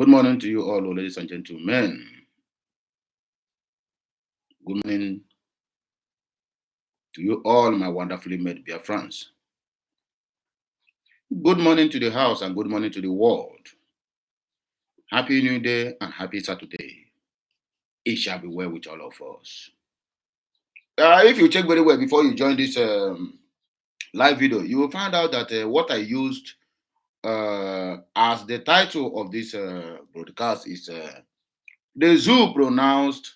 Good morning to you all, ladies and gentlemen. Good morning to you all, my wonderfully made BIAFRANS. Good morning to the house and good morning to the world. Happy New Day and happy Saturday. It shall be well with all of us. If you check very well before you join this live video, you will find out that what I used as the title of this broadcast is the zoo pronounced,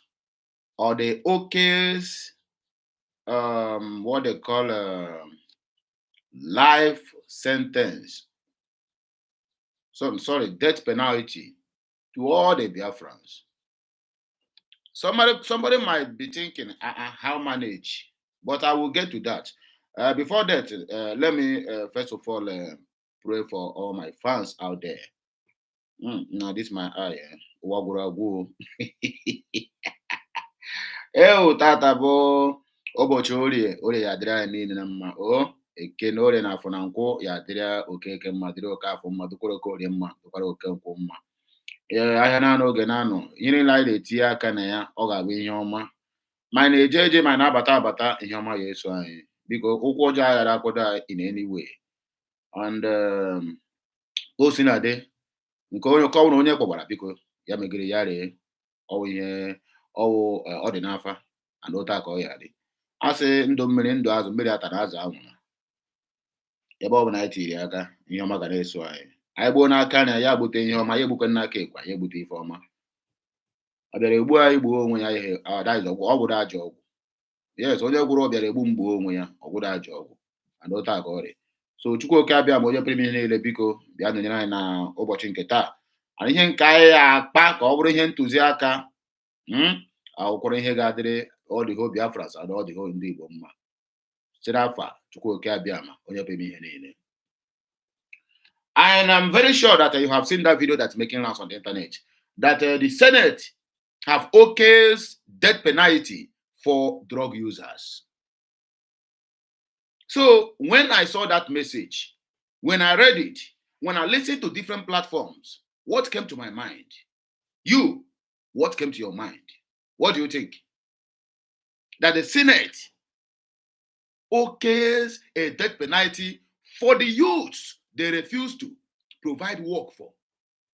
or the OKAYS, what they call life sentence. So I'm sorry, death penalty to all the Biafrans. Somebody might be thinking, how manage? But I will get to that. Before that, let me first of all pray for all my fans out there. Now this is my eye. Waguragu. Tata bo ụbọchị orie ya dịrị anyị niile na mma. Eke na orie na afọ na nkwụ ya dịrị okeke mma, dịrị oke afọ mma, dịkwara oke orie mma, dịkwara oke nkwụ mma. Ahịa na-anọ oge na-anọ, ihe niile anyị na-etinye aka na ya, ọ ga-abụ ihe ọma. Ma anyị na-eje eje, ma na-abata abata, ihe ọma ya eso anyị. Biko ụkwụ ọjọọ aghara akwado anyị in any way. And o si na dị nke onye ka ọ bụrụ onye kpọgbara, biko ya megide ya ree ọwụ ihe ọwụ ọ dị n'afa ana otu aka ọ ya dị. A sị ndụ mmiri ndụ azụ, mmiri atara azụ anwụrụ. Ebe ọ bụ na anyị tiri aka, ihe ọma ga na-eso anyị. Anyị gbuo n'aka na ya gbute ihe ọma, ya egbukwe n'aka ekwa, ya egbute ife ọma. Ọ bịara egbu anyị gbuo onwe ya, ihe ọ gwụrụ ajọ ọgwụ. Yes, onye gwụrụ ọ bịara egbu mgbuo onwe ya, ọ gwụrụ ajọ ọgwụ ana otu aka ọ dị. So Chukwu oke abịa ma onye pụrụ ihe niile, biko bịa nọnyere anyị na ụbọchị nke taa. Ana ihe nke anyị akpa ka ọ bụrụ ihe ntụziaka, akwụkwọrọ ihe ga-adịrị ọ dịgo Biafrans and ọ dịgo ndị Igbo mma. Site afa Chukwu oke abịa ma onye pụrụ ihe niile. And I'm very sure that you have seen that video that's making rounds on the internet, that the Senate have OKAYS death penalty for drug users. So when I saw that message, when I read it, when I listened to different platforms, what came to my mind? You, what came to your mind? What do you think? That the Senate OKAYS a death penalty for the youths they refuse to provide work for.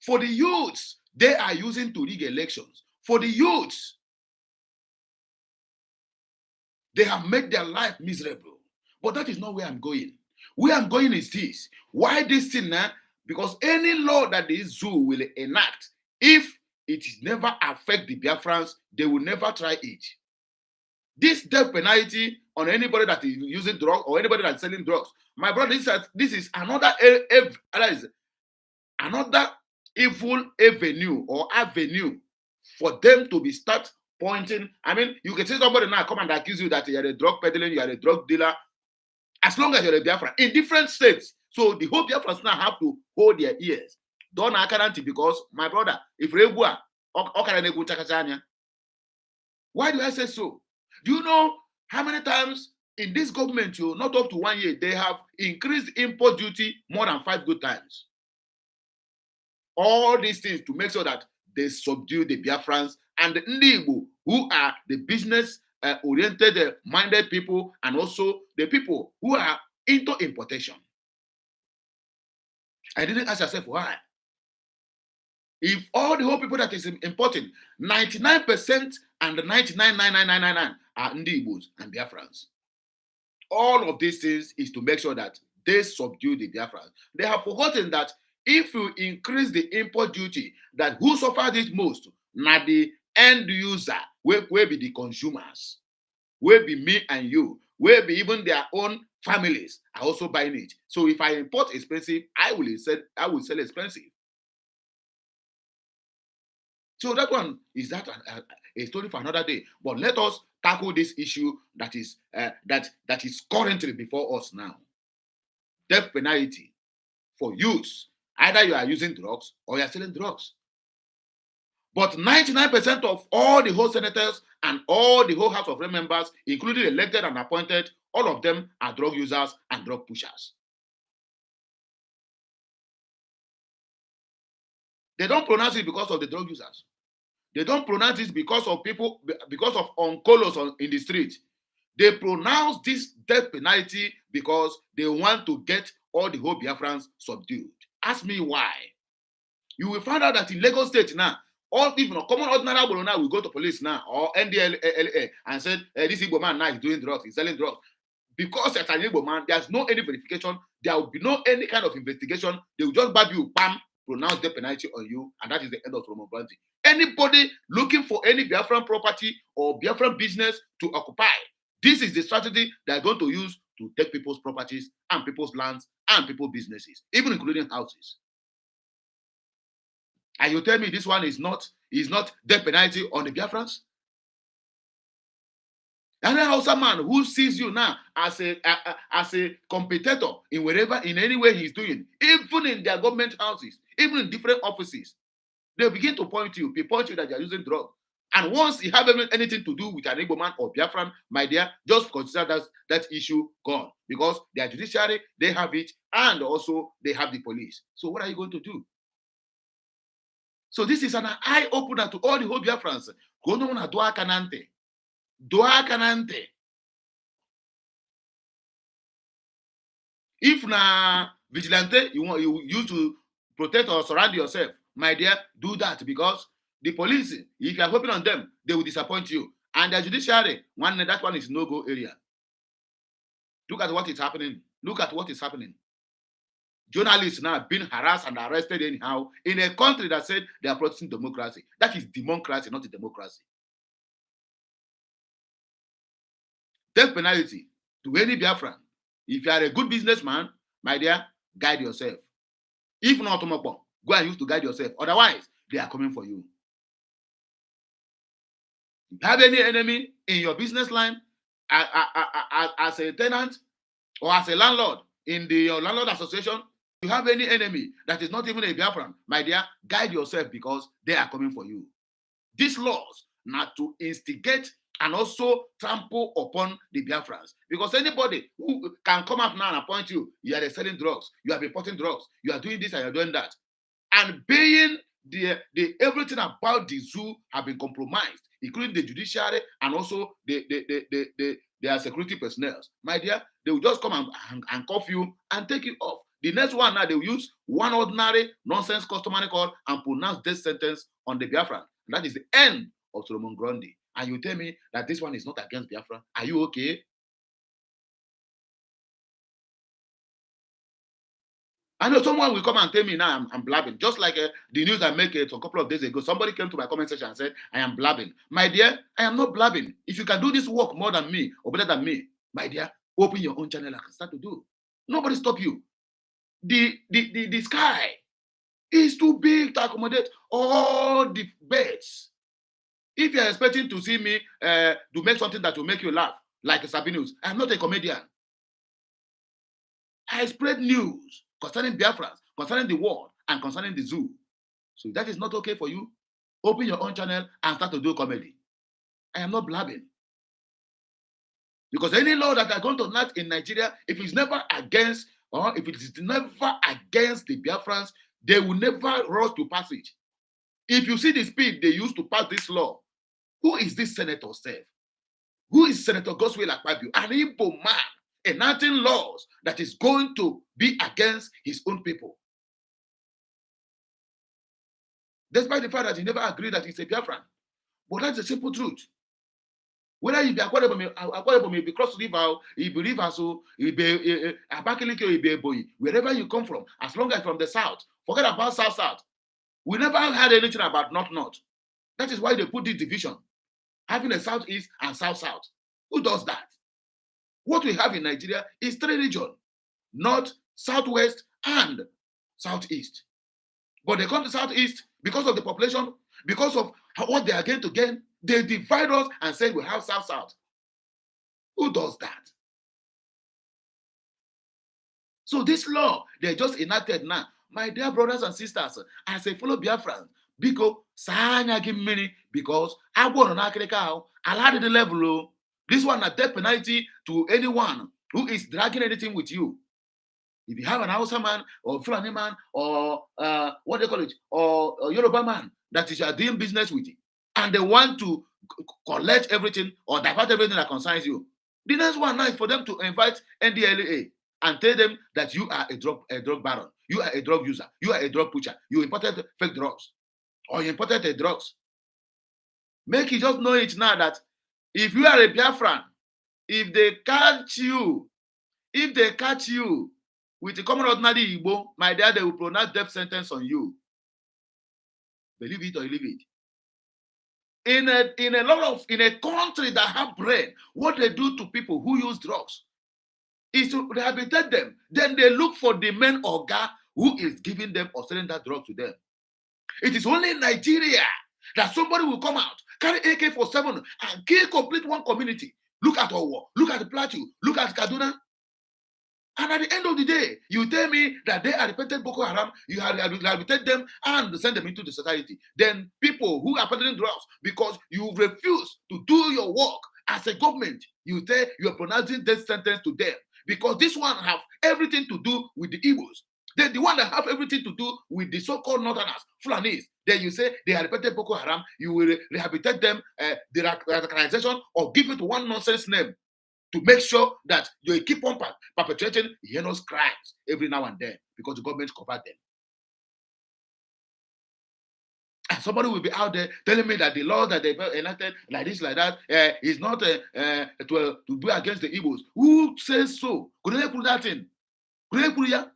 For the youths they are using to rig elections. For the youths they have made their life miserable. But that is not where I'm going. Where I'm going is this. Why this thing now? Because any law that the zoo will enact, if it never affect the Biafrans, they will never try it. This death penalty on anybody that is using drugs or anybody that is selling drugs, my brother, this is another evil avenue or avenue for them to be start pointing. I mean, you can say somebody now come and accuse you that you are a drug peddling, you are a drug dealer, as long as you're a Biafran in different states. So the whole Biafrans now have to hold their ears. Don't account, because my brother, if why do I say so? Do you know how many times in this government, not up to 1 year, they have increased import duty more than 5 good times? All these things to make sure that they subdue the Biafrans and the Ndigo, who are the business oriented minded people, and also the people who are into importation. I didn't ask yourself why. If all the whole people that is importing, 99% and 99.99999 are Ndigos and Biafrans. All of these things is to make sure that they subdue the Biafrans. They have forgotten that if you increase the import duty, that who suffers it most? Not the end user, will be the consumers, will be me and you, will be even their own families are also buying it. So if I import expensive, I will sell expensive. So that one is a story for another day. But let us tackle this issue that is currently before us now. Death penalty for youths. Either you are using drugs or you are selling drugs. But 99% of all the whole senators and all the whole House of Rep members, including elected and appointed, all of them are drug users and drug pushers. They don't pronounce it because of the drug users. They don't pronounce it because of people, because of oncolos in the street. They pronounce this death penalty because they want to get all the whole Biafrans subdued. Ask me why. You will find out that in Lagos State now, all people, common ordinary Igbo now will go to police now or NDLA and say, this Igbo man now is doing drugs, he's selling drugs. Because it's an Igbo man, there's no any verification, there will be no any kind of investigation. They will just bab you, bam, pronounce the penalty on you, and that is the end of Roman Granti. Anybody looking for any Biafran property or Biafran business to occupy, this is the strategy they're going to use to take people's properties and people's lands and people's businesses, even including houses. And you tell me this one is not death penalty on the Biafrans? And then Hausa man who sees you now as a competitor in wherever, in any way he's doing, even in their government houses, even in different offices, they begin to point you that you're using drugs. And once you have anything to do with an Igbo man or Biafran, my dear, just consider that issue gone. Because their judiciary, they have it, and also they have the police. So what are you going to do? So this is an eye-opener to all the whole Biafrans. Doa kanante. If na vigilante you use to protect or surround yourself, my dear, do that, because the police, if you are hoping on them, they will disappoint you. And the judiciary, that one is no-go area. Look at what is happening. Look at what is happening. Journalists now have been harassed and arrested anyhow in a country that said they are protecting democracy. That is democracy, not a democracy. Death penalty to any Biafran. If you are a good businessman, my dear, guide yourself. If not, go and use to guide yourself. Otherwise, they are coming for you. If you have any enemy in your business line, as a tenant or as a landlord in your landlord association, you have any enemy that is not even a Biafran, my dear, guide yourself, because they are coming for you. These laws not to instigate and also trample upon the Biafrans. Because anybody who can come up now and point you, you are selling drugs, you are importing drugs, you are doing this and you are doing that, and being the everything about the zoo have been compromised, including the judiciary and also their security personnel. My dear, they will just come and cuff you and take you off. The next one now, they will use one ordinary nonsense customary call and pronounce death sentence on the Biafran. That is the end of Solomon Grundy. And you tell me that this one is not against Biafra. Are you okay? I know someone will come and tell me now I'm blabbing. Just like the news I made a couple of days ago. Somebody came to my comment section and said, I am blabbing. My dear, I am not blabbing. If you can do this work more than me or better than me, my dear, open your own channel and start to do. Nobody stop you. The sky is too big to accommodate all the birds. If you're expecting to see me to make something that will make you laugh, like Sabinus, I'm not a comedian. I spread news concerning Biafrans, concerning the world, and concerning the zoo. So if that is not okay for you, open your own channel and start to do comedy. I am not blabbing. Because any law that are going to enact in Nigeria, if it's never against, or if it is never against the Biafrans, they will never rush to pass it. If you see the speed they use to pass this law, who is this senator, Steph? Who is Senator Goswell Akpabio? An Igbo man enacting laws that is going to be against his own people. Despite the fact that he never agreed that he's a Biafran. But that's the simple truth. Whether you be Akwadebo may be Cross River, you be Rivers, you be Abakaliki, you be Eboyi, wherever you come from, as long as from the south, forget about south. We never had anything about north. That is why they put this division, having a southeast and south. Who does that? What we have in Nigeria is 3 regions: north, southwest, and southeast. But they come to southeast because of the population, because of what they are going to gain. They divide us and say we have south. Who does that? So this law, they just enacted now. My dear brothers and sisters, as a fellow Biafran, because I want to allow the level. This one a death penalty to anyone who is dragging anything with you. If you have an Hausa man or Fulani man or what they call it, or Yoruba man that is doing business with you, and they want to collect everything or divert everything that concerns you, the next one now is for them to invite NDLEA and tell them that you are a drug baron, you are a drug user, you are a drug pusher, you imported fake drugs, or you imported the drugs. Make you just know it now that if you are a Biafran, if they catch you with the common ordinary Igbo, my dear, they will pronounce death sentence on you. Believe it or leave it. In a country that have brain, what they do to people who use drugs is to rehabilitate them. Then they look for the main organ who is giving them or selling that drug to them. It is only in Nigeria that somebody will come out, carry AK-47 and kill complete one community. Look at Owo, look at the Plateau, look at Kaduna. And at the end of the day, you tell me that they are repentant Boko Haram, you have rehabilitated them and send them into the society. Then people who are peddling drugs, because you refuse to do your work as a government, you say you are pronouncing death sentence to them. Because this one have everything to do with the Igbos. Then the one that have everything to do with the so-called Northerners, Fulanis, then you say they are repentant Boko Haram, you will rehabilitate them, the radicalization, or give it one nonsense name, to make sure that you keep on perpetrating heinous crimes every now and then because the government covered them. And somebody will be out there telling me that the law that they enacted like this, like that, is not to be against the Igbos. Who says so? Could they put that in? Could they put it?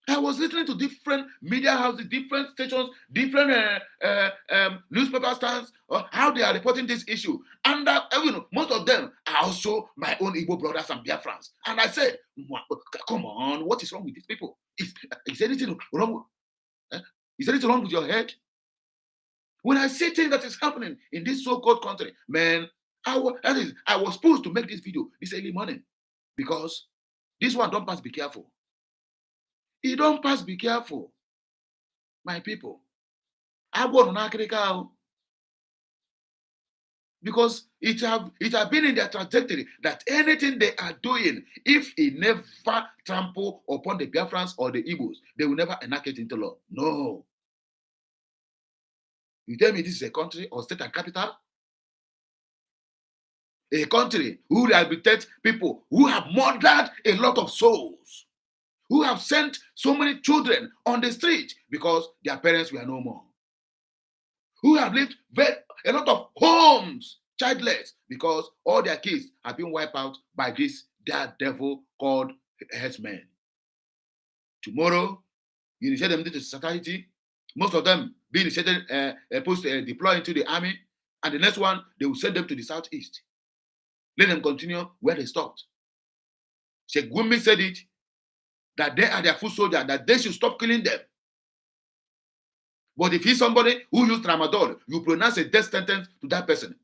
I was listening to different media houses, different stations, different newspaper stands, how they are reporting this issue. And most of them are also my own Igbo brothers and Biafrans. And I said, come on, what is wrong with these people? Is anything wrong? Is anything wrong with your head? When I see things that is happening in this so-called country, man, I was supposed to make this video this early morning because this one don't pass, be careful. It don't pass, be careful. My people. I want on Africa because it have been in their trajectory that anything they are doing, if it never trample upon the Biafrans or the Igbos, they will never enact it into law. No. You tell me this is a country or state and capital? A country who rehabilitates people who have murdered a lot of souls, who have sent so many children on the street because their parents were no more, who have lived a lot of homes childless because all their kids have been wiped out by this devil called herdsmen. Tomorrow, you initiate them into society. Most of them being initiated, deployed into the army, and the next one they will send them to the southeast. Let them continue where they stopped. Sheikh Gumi said it, that they are their foot soldiers, that they should stop killing them. But if he's somebody who used tramadol, you pronounce a death sentence to that person.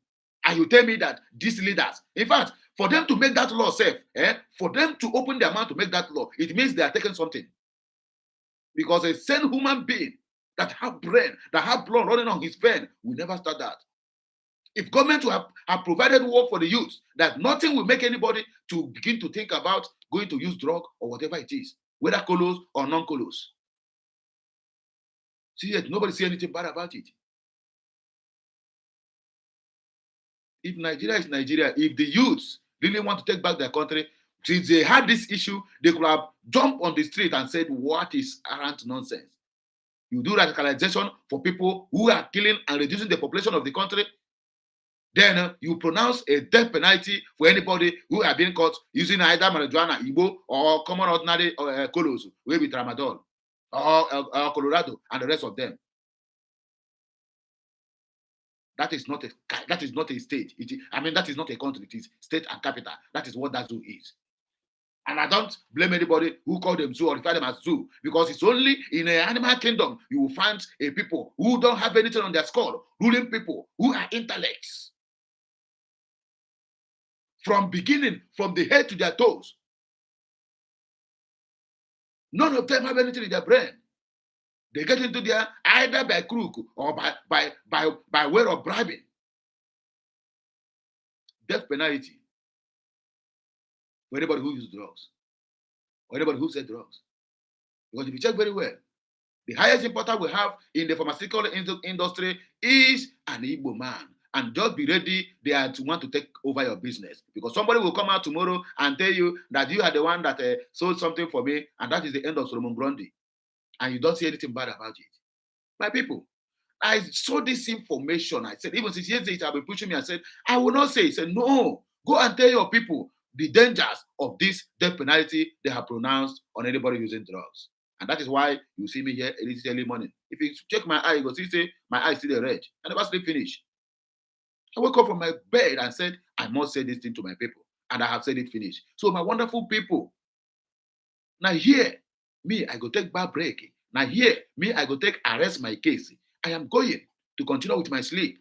And you tell me that these leaders, in fact, for them to make that law safe, for them to open their mouth to make that law, it means they are taking something. Because a sane human being that have brain, that have blood running on his vein, will never start that. If government will have provided work for the youth, that nothing will make anybody to begin to think about going to use drug or whatever it is, whether colos or non-colos. See yet, nobody see anything bad about it. If Nigeria is Nigeria, if the youths really want to take back their country, since they had this issue, they could have jumped on the street and said, what is arrant nonsense? You do radicalization for people who are killing and reducing the population of the country. Then you pronounce a death penalty for anybody who have been caught using either marijuana, Igbo, or common ordinary colos, maybe tramadol, or Colorado, and the rest of them. That is not a state. That is not a country. It is state and capital. That is what that zoo is. And I don't blame anybody who call them zoo or refer them as zoo, because it's only in an animal kingdom you will find a people who don't have anything on their skull, ruling people who are intellects. From beginning, from the head to their toes. None of them have anything in their brain. They get into there either by crook or by way of bribing. Death penalty. for anybody who uses drugs or anybody who sells drugs. Because if you check very well, the highest importer we have in the pharmaceutical industry is an Igbo man. And just be ready there to want to take over your business. Because somebody will come out tomorrow and tell you that you are the one that sold something for me, and that is the end of Solomon Grundy. And you don't see anything bad about it. My people, I saw this information. I said, even since yesterday, I've been pushing me. I said, I will not say. He said, no, go and tell your people the dangers of this death penalty they have pronounced on anybody using drugs. And that is why you see me here early morning. If you check my eye, you go see say my eye still red. I never sleep finish. I woke up from my bed and said, I must say this thing to my people. And I have said it finished. So my wonderful people, now here, me, I go take bar break. Now here, me, I go take arrest my case. I am going to continue with my sleep.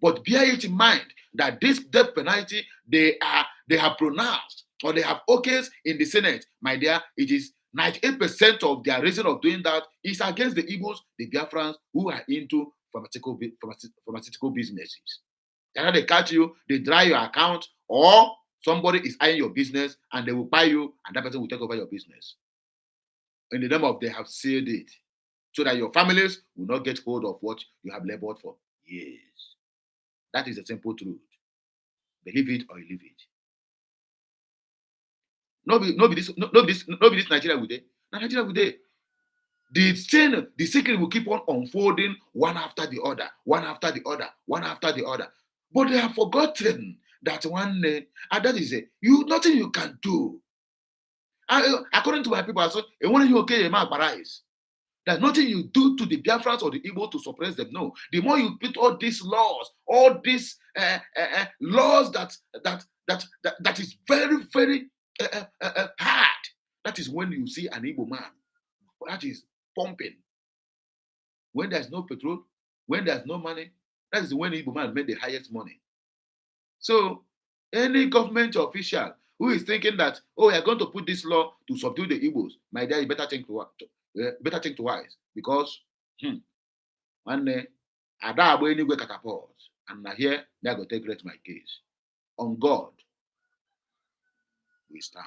But bear it in mind that this death penalty they have pronounced or they have OKAYS in the Senate, my dear, it is 98% of their reason of doing that is against the Igbos, the Biafrans who are into pharmaceutical businesses. Either they catch you, they dry your account, or somebody is eyeing your business and they will buy you and that person will take over your business. In the name of they have sealed it so that your families will not get hold of what you have labored for years. That is the simple truth. Believe it or leave it. No be this Nigeria with it. Nigeria with it. The secret will keep on unfolding one after the other, one after the other, one after the other. But they have forgotten that one day, and that is it. Nothing you can do. According to my people, I said, when you okay, arise. There's nothing you do to the Biafrans or the Igbo to suppress them. No. The more you put all these laws, all these laws that is very, very hard. That is when you see an Igbo man that is pumping. When there's no petrol, when there's no money, that is when Igbo man made the highest money. So any government official who is thinking that, oh, we are going to put this law to subdue the Igbos, my dear, you better think twice because one day I die anyway catapult, and now here they are going to take my case. On God we stand.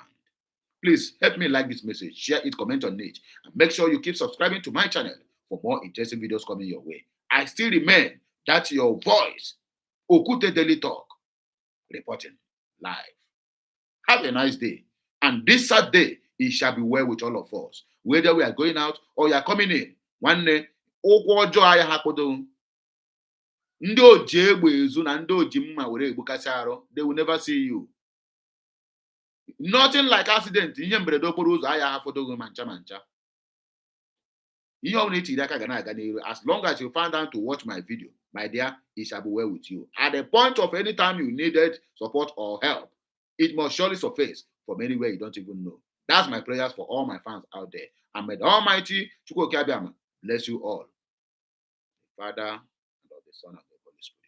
Please help me like this message, share it, comment on it, and make sure you keep subscribing to my channel for more interesting videos coming your way. I still remain that your voice, Okute Daily Talk, reporting live. Have a nice day. And this Saturday, it shall be well with all of us. Whether we are going out or you are coming in. One day, ndị oji egbe ezu na ndị oji mma were egbukasị arụ, they will never see you. Nothing like accident. Ihe mberede okporo ụzọ aya hapụdogo mancha mancha. Ihe ọbụla itiri aka ga na-aga n'iru. As long as you find out to watch my video, my dear, it shall be well with you. At the point of any time you needed support or help, it must surely surface from anywhere you don't even know. That's my prayers for all my fans out there. And may the Almighty Chukwu Okeabiama bless you all. The Father, and of the Son, and of the Holy Spirit.